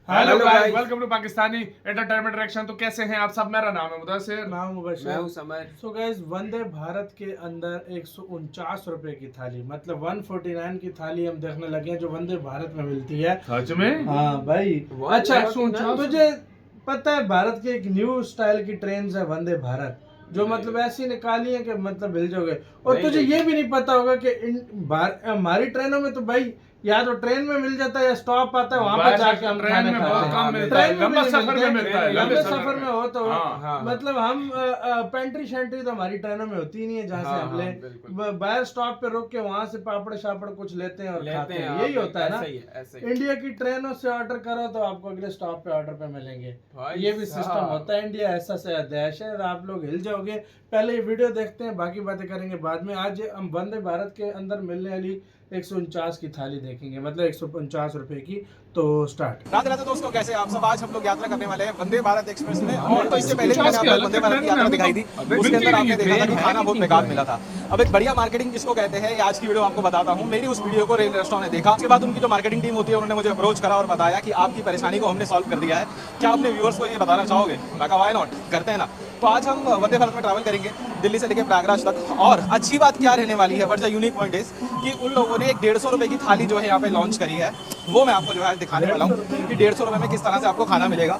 Hello guys, welcome to Pakistani entertainment reaction. तो कैसे हैं आप सब? मेरा नाम है मुदस्सिर। नाम मुबशिर। मैं हूं summer. So guys, Vande Bharat के अंदर 149 रुपए की थाली, मतलब 149 की थाली हम देखने लगे हैं जो वंदे भारत में मिलती है। सच में? हाँ भाई। अच्छा, 149 तुझे पता है भारत की एक न्यू स्टाइल की ट्रेन है वंदे भारत, जो मतलब ऐसी निकाली है कि मतलब हिल जाओगे। और तुझे ये भी नहीं पता होगा कि हमारी ट्रेनों में तो भाई या तो ट्रेन में मिल जाता है या स्टॉप आता है, वहां पर जाके हम ट्रेन में बहुत कम मिलता है, लंबा सफर में मिलता है। लंबे सफर में हो तो हाँ, मतलब हम पेंट्री शेंट्री तो हमारी ट्रेनों में होती ही नहीं है, जहाँ से हम ले बाहर स्टॉप पे रुक के वहां से पापड़ शापड़ कुछ लेते हैं और खाते हैं। यही होता है ना। इंडिया की ट्रेनों से ऑर्डर करो तो आपको अगले स्टॉप पे ऑर्डर पे मिलेंगे। ये भी सिस्टम होता है। इंडिया ऐसा से देश है, आप लोग हिल जाओगे। पहले ये वीडियो देखते हैं, बाकी बातें करेंगे बाद में। आज हम वंदे भारत के अंदर मिलने वाली 149 की थाली देखेंगे, मतलब 149 रुपए की। तो स्टार्ट। राधे राधे दोस्तों, कैसे आप सब? आज हम लोग यात्रा करने वाले हैं वंदे भारत एक्सप्रेस में। और तो इससे पहले भी मैंने आपको वंदे भारत की यात्रा दिखाई थी, उसके अंदर आपने देखा था कि खाना बहुत बेकार मिला था। अब एक बढ़िया मार्केटिंग जिसको कहते हैं, आज की वीडियो आपको बताता हूँ। मेरी उस वीडियो को रेल रेस्टोरेंट ने देखा, उसके बाद उनकी जो मार्केटिंग टीम होती है उन्होंने मुझे अप्रोच करा और बताया कि आपकी परेशानी को हमने सॉल्व कर दिया है, क्या अपने व्यूअर्स को ये बताना चाहोगे? मैं कहा व्हाई नॉट, करते हैं ना। तो आज हम वंदे भारत में ट्रैवल करेंगे दिल्ली से लेकर प्रयागराज तक। और अच्छी बात क्या रहने वाली है, what's the unique point is कि उन लोगों ने एक 150 रुपए की थाली जो है यहाँ पे लॉन्च करी है, वो मैं आपको जो है दिखाने वाला हूँ कि 150 रुपए में किस तरह से आपको खाना मिलेगा।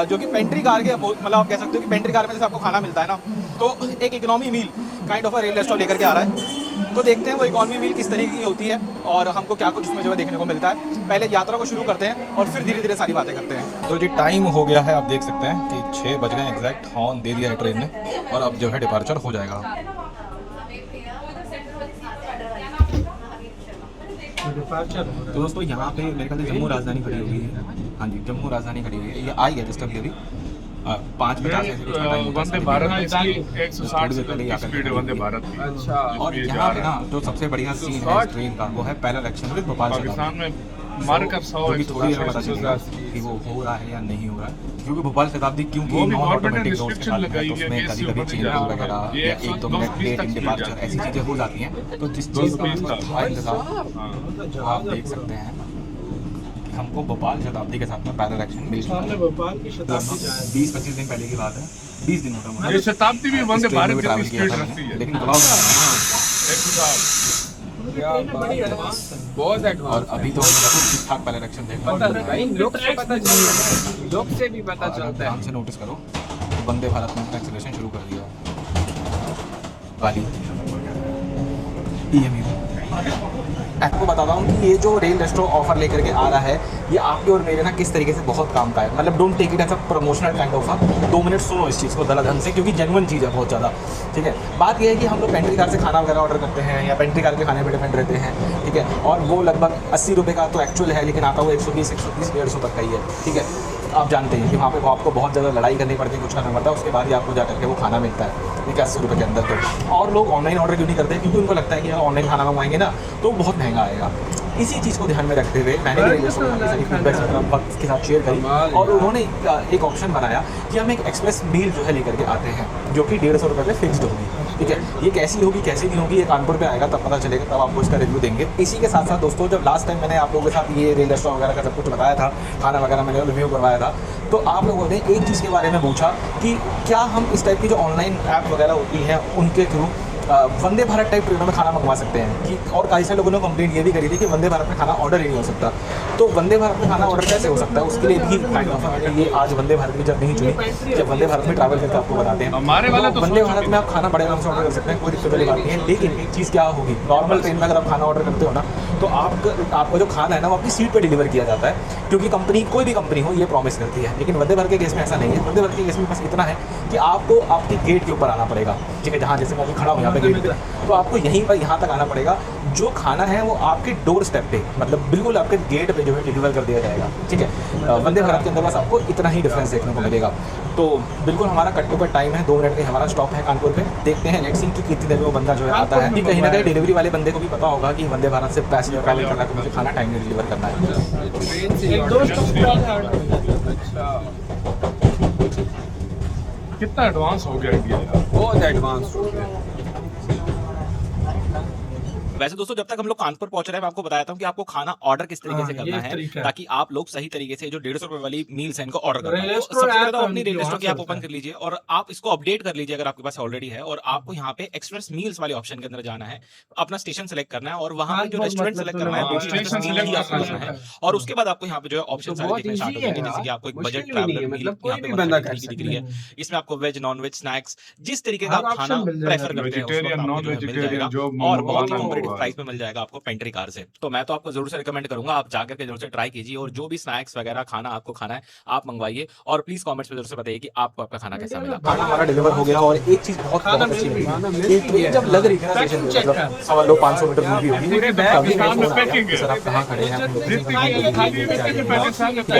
जो कि पेंट्री कार के मतलब आप कह सकते हो कि पेंट्री कार में जैसे आपको खाना मिलता है ना, तो एक economy meal kind of rail restaurant लेकर के आ रहा है। तो देखते हैं वो इकोनॉमी मील किस तरीके की होती है और हमको क्या कुछ उसमें जो है देखने को मिलता है। पहले यात्रा को शुरू करते हैं और फिर धीरे धीरे सारी बातें करते हैं। तो जी टाइम हो गया है, आप देख सकते हैं कि 6 बज गए एग्जैक्ट, हॉर्न दे दिया है ट्रेन ने और अब जो है डिपार्चर हो जाएगा। तो दोस्तों यहाँ पे मेरे ख्याल से जम्मू राजधानी खड़ी हुई है। हाँ जी, जम्मू राजधानी खड़ी हुई है। ये आई है जस्ट अभी 5:50 वंदे भारत में 160 स्पीड है वंदे भारत की। अच्छा, और यहाँ पे ना जो सबसे बढ़िया सीन है इस ट्रेन का, वो है parallel action with Bhopal Pakistan में मार्कर 100 थोड़ी देर पता चलेगा कि वो हो रहा है या नहीं हो रहा है। क्योंकि भोपाल शताब्दी क्योंकि नॉन ऑटोमेटिक रोड्स के बाद है, तो उसमें कभी-कभी चेंज वगैरह या 1-2 मिनट लेट इन डिपार्चर ऐसी चीजें हो जाती हैं। तो जिस चीज़ का इंतजार आप देख सकते हैं कि हमको भोपाल शताब्दी के साथ में पैरेलल एक्शन मिल चुका है। भोपाल की शताब्दी 20-25 दिन पहले की बात है, 20 दिन होता है। ये शताब्दी भी वंदे भारत जितनी स्पीड रखती है, लेकिन बहुत एडवांस। और अभी तो ठीक ठाक पैरेलल एक्शन देख लोग से पता चल रहा है, लोग से भी पता चलता है। ध्यान से नोटिस करो, वंदे भारत ने अपना एक्सेलरेशन शुरू कर दिया। वाली आपको बताता हूँ कि ये जो रेल रेस्टोरेंट ऑफर लेकर के आ रहा है, ये आपके और मेरे ना किस तरीके से बहुत काम का है। मतलब don't take it as a promotional kind of. 2 minute सुनो इस चीज़ को ज़रा ढंग से, क्योंकि जेन्युइन चीज़ है बहुत ज़्यादा। ठीक है, बात ये है कि हम लोग पेंट्री कार से खाना वगैरह ऑर्डर करते हैं या पेंट्री कार के खाने पे डिपेंड रहते हैं। ठीक है, और वो लगभग 80 रुपये का तो एक्चुअल है, लेकिन आता वो 120, 130, 150 तक का ही है। ठीक है, आप जानते हैं कि वहाँ पे आपको बहुत ज़्यादा लड़ाई करनी पड़ती है, कुछ करना पड़ता है, उसके बाद ही आपको जा करके वो खाना मिलता है 80 रुपये के अंदर। तो और लोग ऑनलाइन ऑर्डर क्यों नहीं करते? क्योंकि उनको लगता है कि ऑनलाइन खाना मंगवाएंगे ना तो बहुत महंगा आएगा। इसी चीज़ को ध्यान में रखते हुए मैंने सारी फीडबैक्स वक्त के साथ शेयर करी और उन्होंने एक ऑप्शन बनाया कि हम एक एक्सप्रेस मील जो है लेकर के आते हैं, जो कि 150 रुपये पे फिक्स्ड होगी। ठीक है, ये कैसी होगी कैसी नहीं होगी, ये कानपुर पे आएगा तब पता चलेगा, तब आपको इसका रिव्यू देंगे। इसी के साथ साथ दोस्तों, जब लास्ट टाइम मैंने आप लोगों के साथ ये रेल रेस्टोरेंट वगैरह का सब कुछ बताया था, खाना वगैरह मैंने रिव्यू करवाया था, तो आप लोगों ने एक चीज़ के बारे में पूछा कि क्या हम इस टाइप की जो ऑनलाइन ऐप वगैरह होती हैं उनके थ्रू वंदे भारत टाइप ट्रेनों में खाना मंगवा सकते हैं कि, और कई सारे लोगों ने कंप्लेंट ये भी करी थी कि वंदे भारत में खाना ऑर्डर ही नहीं हो सकता। तो वंदे भारत में खाना ऑर्डर कैसे हो सकता है, उसके लिए भी काइंड ऑफ मैंने ये आज वंदे भारत की जब नहीं चुनी, जब वंदे भारत में ट्रैवल करके आपको बताते हैं। हमारे वाला तो वंदे भारत में आप खाना बड़े आराम से ऑर्डर कर सकते हैं, कोई दिक्कत वाली बात नहीं है। लेकिन एक चीज़ क्या होगी, नॉर्मल ट्रेन में अगर आप खाना ऑर्डर करते हो ना, तो आपका जो खाना है ना वो आपकी सीट पर डिलीवर किया जाता है, क्योंकि कंपनी कोई भी कंपनी हो ये प्रॉमिस करती है। लेकिन वंदे भारत के केस में ऐसा नहीं है। वंदे भारत के केस में बस इतना है कि आपको आपके गेट के ऊपर आना पड़ेगा। ठीक है, जहाँ जैसे मैं अभी खड़ा हूँ यहाँ पे गेट पे, तो आपको यहीं पर यहाँ तक आना पड़ेगा। जो खाना है वो आपके डोर स्टेप पे, मतलब बिल्कुल आपके गेट पे जो है डिलीवर कर दिया जाएगा। ठीक है, वंदे भारत के अंदर बस आपको इतना ही डिफरेंस देखने को मिलेगा। तो बिल्कुल हमारा कट टू कट टाइम है, 2 मिनट का हमारा स्टॉप है कानपुर पे। देखते हैं लेट्स सी कि कितनी देर में वो बंदा जो है आता है। कि कहीं ना कहीं डिलीवरी वाले बंदे को भी पता होगा कि वंदे भारत से पैसेंजर ट्रैवल करना है तो मुझे खाना टाइम में डिलीवर करना है। कितना एडवांस हो गया इंडिया यार, बहुत एडवांस हो गया। वैसे दोस्तों जब तक हम लोग कानपुर पहुंच रहे हैं मैं आपको बताया था कि आपको खाना ऑर्डर किस तरीके से करना है ताकि आप लोग सही तरीके से जो 150 रुपए वाली मील्स है इनको ऑर्डर कर पाए। सबसे पहले तो अपनी रेल स्टोर की आप ओपन कर लीजिए और आप इसको अपडेट कर लीजिए अगर आपके पास ऑलरेडी है, और आपको यहाँ पे एक्सप्रेस मील्स वाले ऑप्शन के अंदर जाना है, अपना स्टेशन सेलेक्ट करना है और वहां पे जो रेस्टोरेंट सेलेक्ट करना है स्टेशन सेलेक्ट करना है, और उसके बाद आपको यहाँ पे जो है ऑप्शन सारे दिखने स्टार्ट हो जाएंगे, जैसे कि आपको एक बजट ट्रैवलर मील यहाँ पे बंदा दिख रही है, इसमें आपको वेज नॉन वेज स्नैक्स जिस तरीके का आप खाना प्रेफर करते हैं और बहुत ही कॉम्पिटिटिव प्राइस में मिल जाएगा आपको पेंट्री कार से। तो मैं तो आपको जरूर से रिकमेंड करूंगा आप जाकर के जरूर से ट्राई कीजिए, और जो भी स्नैक्स वगैरह खाना आपको खाना है आप मंगवाइए, और प्लीज कमेंट्स में जरूर से बताइए कि आपको आपका खाना कैसा मिला। खाना हमारा डिलीवर हो गया, और एक चीज बहुत अच्छी लगी, ट्रेन जब लग रही थी ना स्टेशन पे, मतलब 500 मीटर दूर भी होगी, सर आप कहाँ खड़े हैं,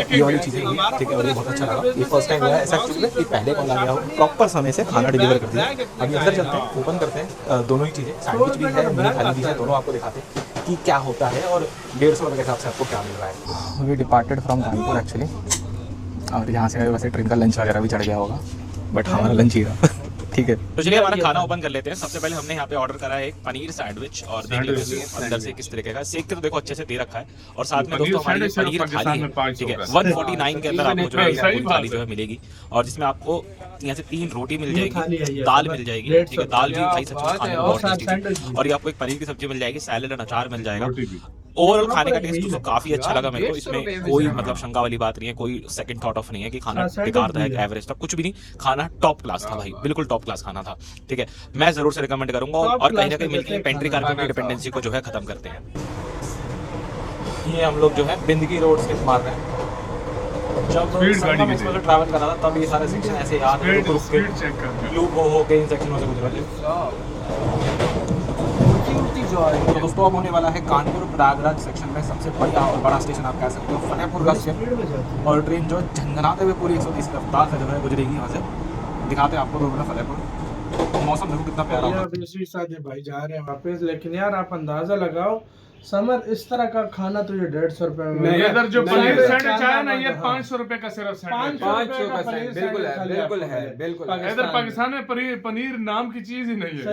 ये वाली चीजें ठीक है, और ये बहुत अच्छा लगा। ये फर्स्ट टाइम हुआ है ऐसा एक्चुअली में कि पहले कॉल आ गया हो, प्रॉपर समय से खाना डिलीवर कर दिया। अभी अंदर चलते हैं, ओपन करते हैं, दोनों ही चीजें सैंडविच भी है, मिनी थाली भी है, दोनों आपको दिखाते हैं कि क्या होता है और 150 रुपये के हिसाब से आपको क्या मिल रहा है। We departed from Kanpur actually, और यहाँ से वैसे ट्रेन का लंच वगैरह भी चढ़ गया होगा, बट हमारा लंच ही रहा ठीक है। तो चलिए हमारा खाना ओपन कर लेते हैं। सबसे पहले हमने यहाँ पे ऑर्डर करा है एक पनीर सैंडविच, और देख लेते हैं अंदर से किस तरीके का, सेक के तो देखो अच्छे से दे रखा है, और साथ में दोस्तों हमारी पनीर थाली है, ठीक है 149 के अंदर आपको जो है पूरी थाली जो है मिलेगी, और जिसमें आपको यहाँ से 3 रोटी मिल जाएगी, दाल मिल जाएगी, ठीक है, दाल भी भाई सच में खाने में बहुत टेस्टी, और ये आपको एक पनीर की सब्जी मिल जाएगी, सैलेड और अचार मिल जाएगा। ओवरऑल खाने का टेस्ट तो काफी अच्छा लगा मेरे को, इसमें कोई मतलब शंका वाली बात नहीं है, कोई सेकंड थॉट ऑफ नहीं है कि खाना बेकार था, एवरेज था, कुछ भी नहीं, खाना टॉप क्लास था भाई, बिल्कुल टॉप क्लास खाना था, ठीक है। मैं जरूर से रिकमेंड करूंगा, और कहीं ना कहीं मिलकर पेंट्री कार की डिपेंडेंसी को जो है खत्म करते हैं। ये हम लोग जो है बिंदगी रोड से मार रहे हैं, जब संगम एक्सप्रेस में ट्रैवल कर रहा था तब ये सारे सेक्शन ऐसे याद लूप हो के इन सेक्शनों से गुजरा। तो दोस्तों अब होने वाला है कानपुर प्रयागराज सेक्शन में सबसे बड़ा स्टेशन आप कह सकते हो फतेहपुर का स्टेशन, और ट्रेन जो झंझनाते हुए पूरी 130 की रफ्तार से जो है गुजरेगी यहाँ से। दिखाते हैं आपको दोबारा फतेहपुर, मौसम देखो कितना प्यारा है भाई, जा रहे हैं वापस, लेकिन यार आप अंदाजा लगाओ समर इस तरह का खाना तो ये 150 रुपए में, इधर जो पनीर सैंडविच आया ना ये 500 रुपए का सिर्फ सैंडविच, 500 का बिल्कुल है, बिल्कुल है, बिल्कुल। इधर पाकिस्तान में पनीर नाम की चीज ही नहीं है,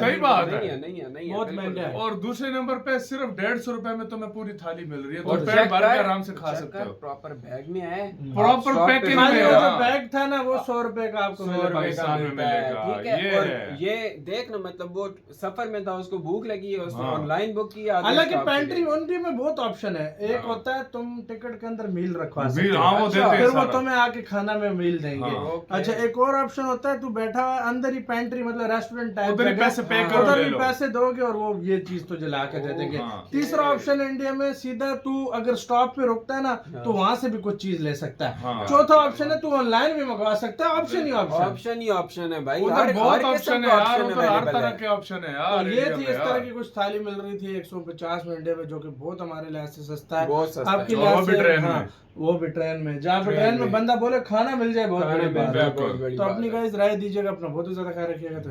सही बात है, नहीं बहुत महंगा है। और दूसरे नंबर पे सिर्फ 150 रुपए में तुम्हें पूरी थाली मिल रही है, तो पेट भर के आराम से खा सकते हो। प्रॉपर बैग में है, प्रॉपर पैकिंग में जो बैग था ना वो 100 रुपए का आपको मिलेगा, ठीक है। और ये देख ना, मतलब वो सफर में था, उसको भूख लगी है, उसने ऑनलाइन बुक किया। हालांकि पेंट्री ओनली में बहुत ऑप्शन है, एक होता है तुम टिकट के अंदर मील रखवा सकते हो, फिर वो तुम्हें आके खाना में मील देंगे। अच्छा, एक और ऑप्शन होता है तू बैठा हुआ अंदर ही पेंट्री मतलब रेस्टोरेंट टाइप, उधर ही पैसे पे करो, उधर ही पैसे दोगे और वो ये चीज तुझे ला के दे देंगे। तीसरा ऑप्शन इंडिया में सीधा तू अगर स्टॉप पे रुकता है ना तो वहां से भी कुछ चीज ले सकता है। चौथा ऑप्शन है तू ऑनलाइन भी मंगवा सकता है, ऑप्शन ही ऑप्शन है भाई, बहुत ऑप्शन है यार, हर तरह के ऑप्शन है यार। ये थी इस तरह की कुछ थाली मिल रही थी 150 में इंडिया में, जो कि बहुत हमारे लिहाज से सस्ता है, आपके लिहाज से वो भी ट्रेन में, जहाँ पे ट्रेन में बंदा बोले खाना मिल जाए बहुत बड़ी बात है। तो अपनी गाइस राय दीजिएगा, अपना बहुत ज्यादा ख्याल रखिएगा। तो